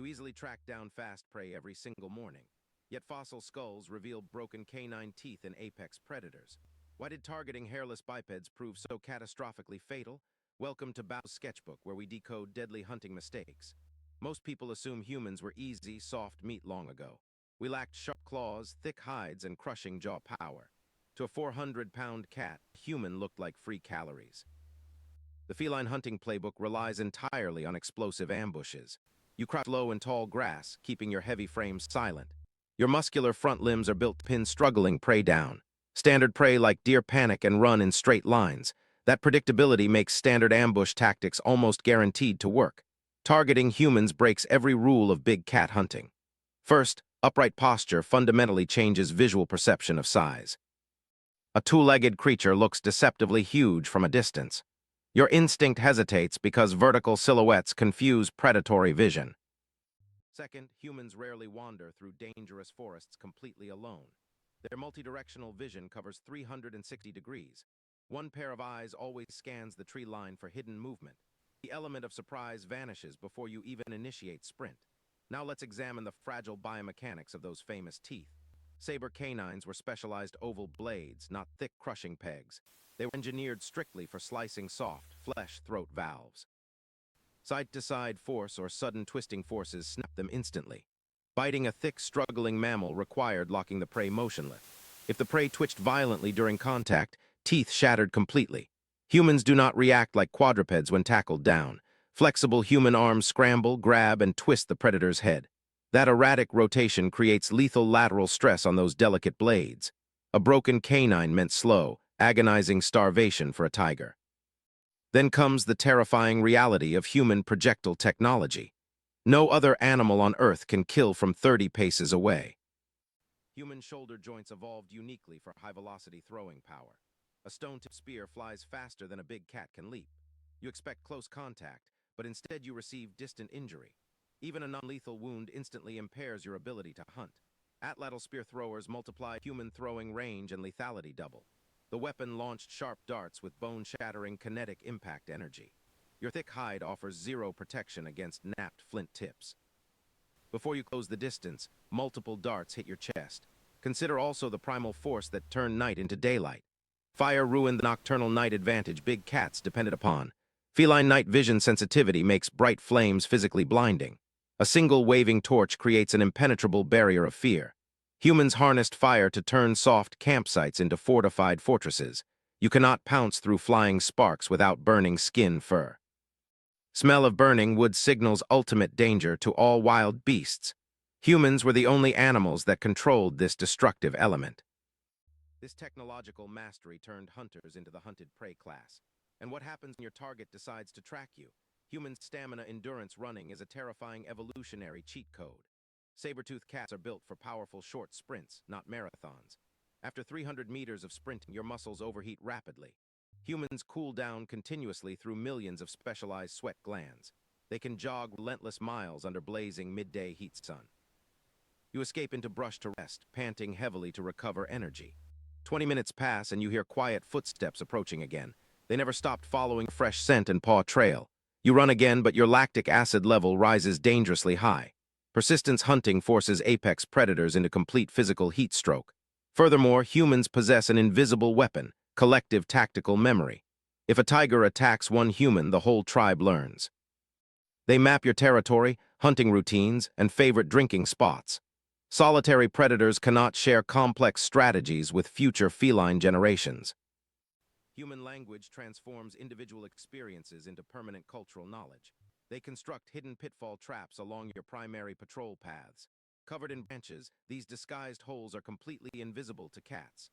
You easily track down fast prey every single morning. Yet fossil skulls reveal broken canine teeth in apex predators. Why did targeting hairless bipeds prove so catastrophically fatal? Welcome to Bao Sketchbook, where we decode deadly hunting mistakes. Most people assume humans were easy, soft meat long ago. We lacked sharp claws, thick hides, and crushing jaw power. To a 400-pound cat, a human looked like free calories. The feline hunting playbook relies entirely on explosive ambushes. You crouch low in tall grass, keeping your heavy frame silent. Your muscular front limbs are built to pin struggling prey down. Standard prey like deer panic and run in straight lines. That predictability makes standard ambush tactics almost guaranteed to work. Targeting humans breaks every rule of big cat hunting. First, upright posture fundamentally changes visual perception of size. A two-legged creature looks deceptively huge from a distance. Your instinct hesitates because vertical silhouettes confuse predatory vision. Second, humans rarely wander through dangerous forests completely alone. Their multidirectional vision covers 360 degrees. One pair of eyes always scans the tree line for hidden movement. The element of surprise vanishes before you even initiate sprint. Now let's examine the fragile biomechanics of those famous teeth. Saber canines were specialized oval blades, not thick crushing pegs. They were engineered strictly for slicing soft, flesh throat valves. Side-to-side force or sudden twisting forces snapped them instantly. Biting a thick, struggling mammal required locking the prey motionless. If the prey twitched violently during contact, teeth shattered completely. Humans do not react like quadrupeds when tackled down. Flexible human arms scramble, grab, and twist the predator's head. That erratic rotation creates lethal lateral stress on those delicate blades. A broken canine meant slow, agonizing starvation for a tiger. Then comes the terrifying reality of human projectile technology. No other animal on Earth can kill from 30 paces away. Human shoulder joints evolved uniquely for high-velocity throwing power. A stone-tipped spear flies faster than a big cat can leap. You expect close contact, but instead you receive distant injury. Even a non-lethal wound instantly impairs your ability to hunt. Atlatl spear throwers multiply human throwing range and lethality double. The weapon launched sharp darts with bone-shattering kinetic impact energy. Your thick hide offers zero protection against napped flint tips. Before you close the distance, multiple darts hit your chest. Consider also the primal force that turned night into daylight. Fire ruined the nocturnal night advantage big cats depended upon. Feline night vision sensitivity makes bright flames physically blinding. A single waving torch creates an impenetrable barrier of fear. Humans harnessed fire to turn soft campsites into fortified fortresses. You cannot pounce through flying sparks without burning skin fur. Smell of burning wood signals ultimate danger to all wild beasts. Humans were the only animals that controlled this destructive element. This technological mastery turned hunters into the hunted prey class. And what happens when your target decides to track you? Human stamina endurance running is a terrifying evolutionary cheat code. Saber-tooth cats are built for powerful short sprints, not marathons. After 300 meters of sprinting, your muscles overheat rapidly. Humans cool down continuously through millions of specialized sweat glands. They can jog relentless miles under blazing midday heat sun. You escape into brush to rest, panting heavily to recover energy. 20 minutes pass and you hear quiet footsteps approaching again. They never stopped following a fresh scent and paw trail. You run again, but your lactic acid level rises dangerously high. Persistence hunting forces apex predators into complete physical heat stroke. Furthermore, humans possess an invisible weapon, collective tactical memory. If a tiger attacks one human, the whole tribe learns. They map your territory, hunting routines, and favorite drinking spots. Solitary predators cannot share complex strategies with future feline generations. Human language transforms individual experiences into permanent cultural knowledge. They construct hidden pitfall traps along your primary patrol paths. Covered in branches, these disguised holes are completely invisible to cats.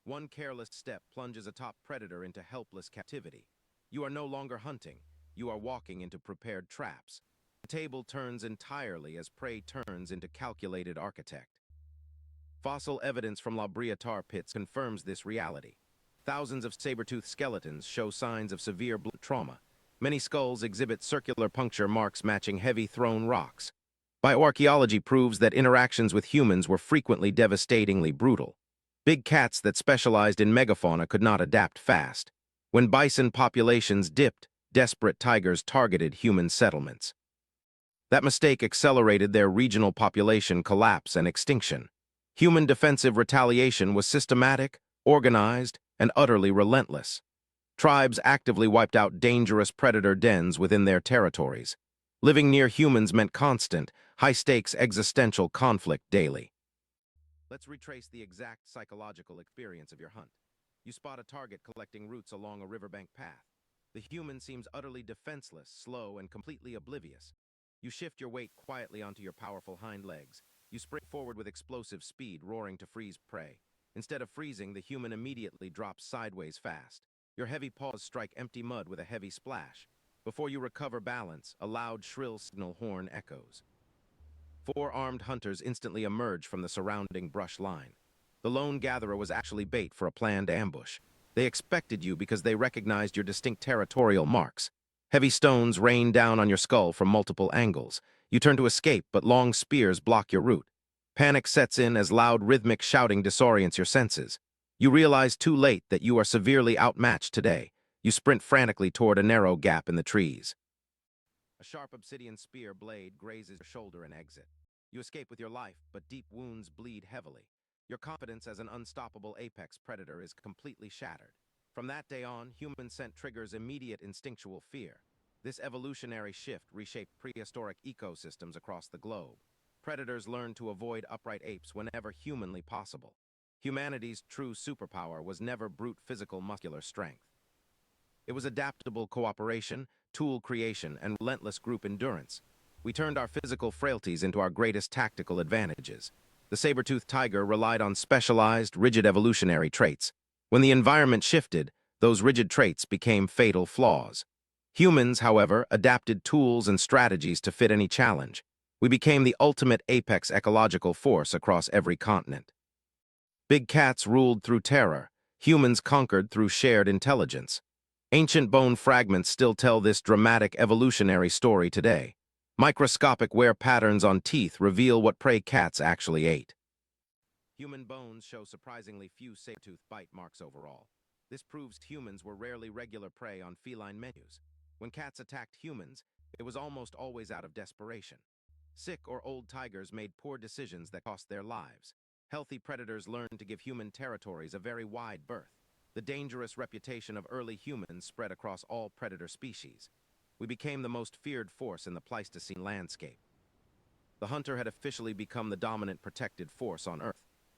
One careless step plunges a top predator into helpless captivity. You are no longer hunting. You are walking into prepared traps. The table turns entirely as prey turns into calculated architect. Fossil evidence from Brea Tar Pits confirms this reality. Thousands of saber-tooth skeletons show signs of severe blood trauma. Many skulls exhibit circular puncture marks matching heavy thrown rocks. Bioarchaeology proves that interactions with humans were frequently devastatingly brutal. Big cats that specialized in megafauna could not adapt fast. When bison populations dipped, desperate tigers targeted human settlements. That mistake accelerated their regional population collapse and extinction. Human defensive retaliation was systematic, organized, and utterly relentless. Tribes actively wiped out dangerous predator dens within their territories. Living near humans meant constant, high-stakes existential conflict daily. Let's retrace the exact psychological experience of your hunt. You spot a target collecting roots along a riverbank path. The human seems utterly defenseless, slow, and completely oblivious. You shift your weight quietly onto your powerful hind legs. You sprint forward with explosive speed, roaring to freeze prey. Instead of freezing, the human immediately drops sideways fast. Your heavy paws strike empty mud with a heavy splash. Before you recover balance, a loud, shrill signal horn echoes. 4 armed hunters instantly emerge from the surrounding brush line. The lone gatherer was actually bait for a planned ambush. They expected you because they recognized your distinct territorial marks. Heavy stones rain down on your skull from multiple angles. You turn to escape, but long spears block your route. Panic sets in as loud rhythmic shouting disorients your senses. You realize too late that you are severely outmatched today. You sprint frantically toward a narrow gap in the trees. A sharp obsidian spear blade grazes your shoulder and exit. You escape with your life, but deep wounds bleed heavily. Your confidence as an unstoppable apex predator is completely shattered. From that day on, human scent triggers immediate instinctual fear. This evolutionary shift reshaped prehistoric ecosystems across the globe. Predators learned to avoid upright apes whenever humanly possible. Humanity's true superpower was never brute physical muscular strength. It was adaptable cooperation, tool creation, and relentless group endurance. We turned our physical frailties into our greatest tactical advantages. The saber-tooth tiger relied on specialized, rigid evolutionary traits. When the environment shifted, those rigid traits became fatal flaws. Humans, however, adapted tools and strategies to fit any challenge. We became the ultimate apex ecological force across every continent. Big cats ruled through terror. Humans conquered through shared intelligence. Ancient bone fragments still tell this dramatic evolutionary story today. Microscopic wear patterns on teeth reveal what prey cats actually ate. Human bones show surprisingly few saber-tooth bite marks overall. This proves humans were rarely regular prey on feline menus. When cats attacked humans, it was almost always out of desperation. Sick or old tigers made poor decisions that cost their lives. Healthy predators learned to give human territories a very wide berth. The dangerous reputation of early humans spread across all predator species. We became the most feared force in the Pleistocene landscape. The hunter had officially become the dominant protected force on Earth.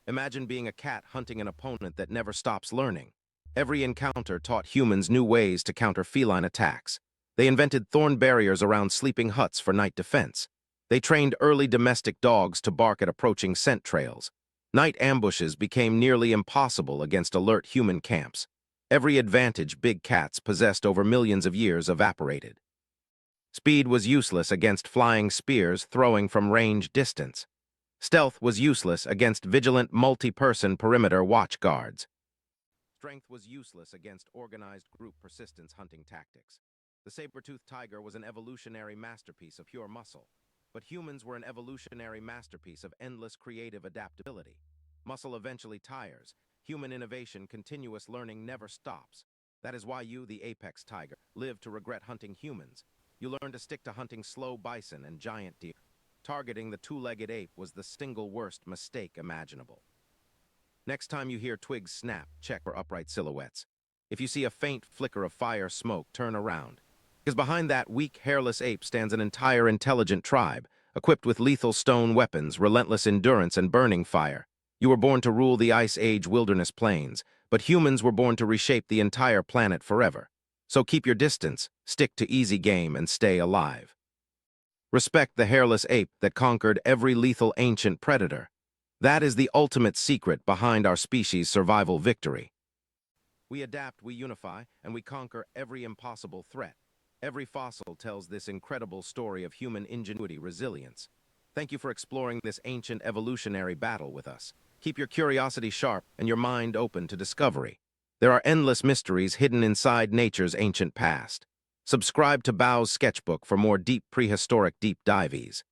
Imagine being a cat hunting an opponent that never stops learning. Every encounter taught humans new ways to counter feline attacks. They invented thorn barriers around sleeping huts for night defense. They trained early domestic dogs to bark at approaching scent trails. Night ambushes became nearly impossible against alert human camps. Every advantage big cats possessed over millions of years evaporated. Speed was useless against flying spears throwing from range distance. Stealth was useless against vigilant multi-person perimeter watch guards. Strength was useless against organized group persistence hunting tactics. The saber-tooth tiger was an evolutionary masterpiece of pure muscle. But humans were an evolutionary masterpiece of endless creative adaptability. Muscle eventually tires. Human innovation, continuous learning never stops. That is why you, the apex tiger, live to regret hunting humans. You learn to stick to hunting slow bison and giant deer. Targeting the two-legged ape was the single worst mistake imaginable. Next time you hear twigs snap, check for upright silhouettes. If you see a faint flicker of fire smoke, turn around. Because behind that weak, hairless ape stands an entire intelligent tribe, equipped with lethal stone weapons, relentless endurance, and burning fire. You were born to rule the Ice Age wilderness plains, but humans were born to reshape the entire planet forever. So keep your distance, stick to easy game, and stay alive. Respect the hairless ape that conquered every lethal ancient predator. That is the ultimate secret behind our species' survival victory. We adapt, we unify, and we conquer every impossible threat. Every fossil tells this incredible story of human ingenuity, resilience. Thank you for exploring this ancient evolutionary battle with us. Keep your curiosity sharp and your mind open to discovery. There are endless mysteries hidden inside nature's ancient past. Subscribe to Bao Sketchbook for more deep prehistoric deep dives.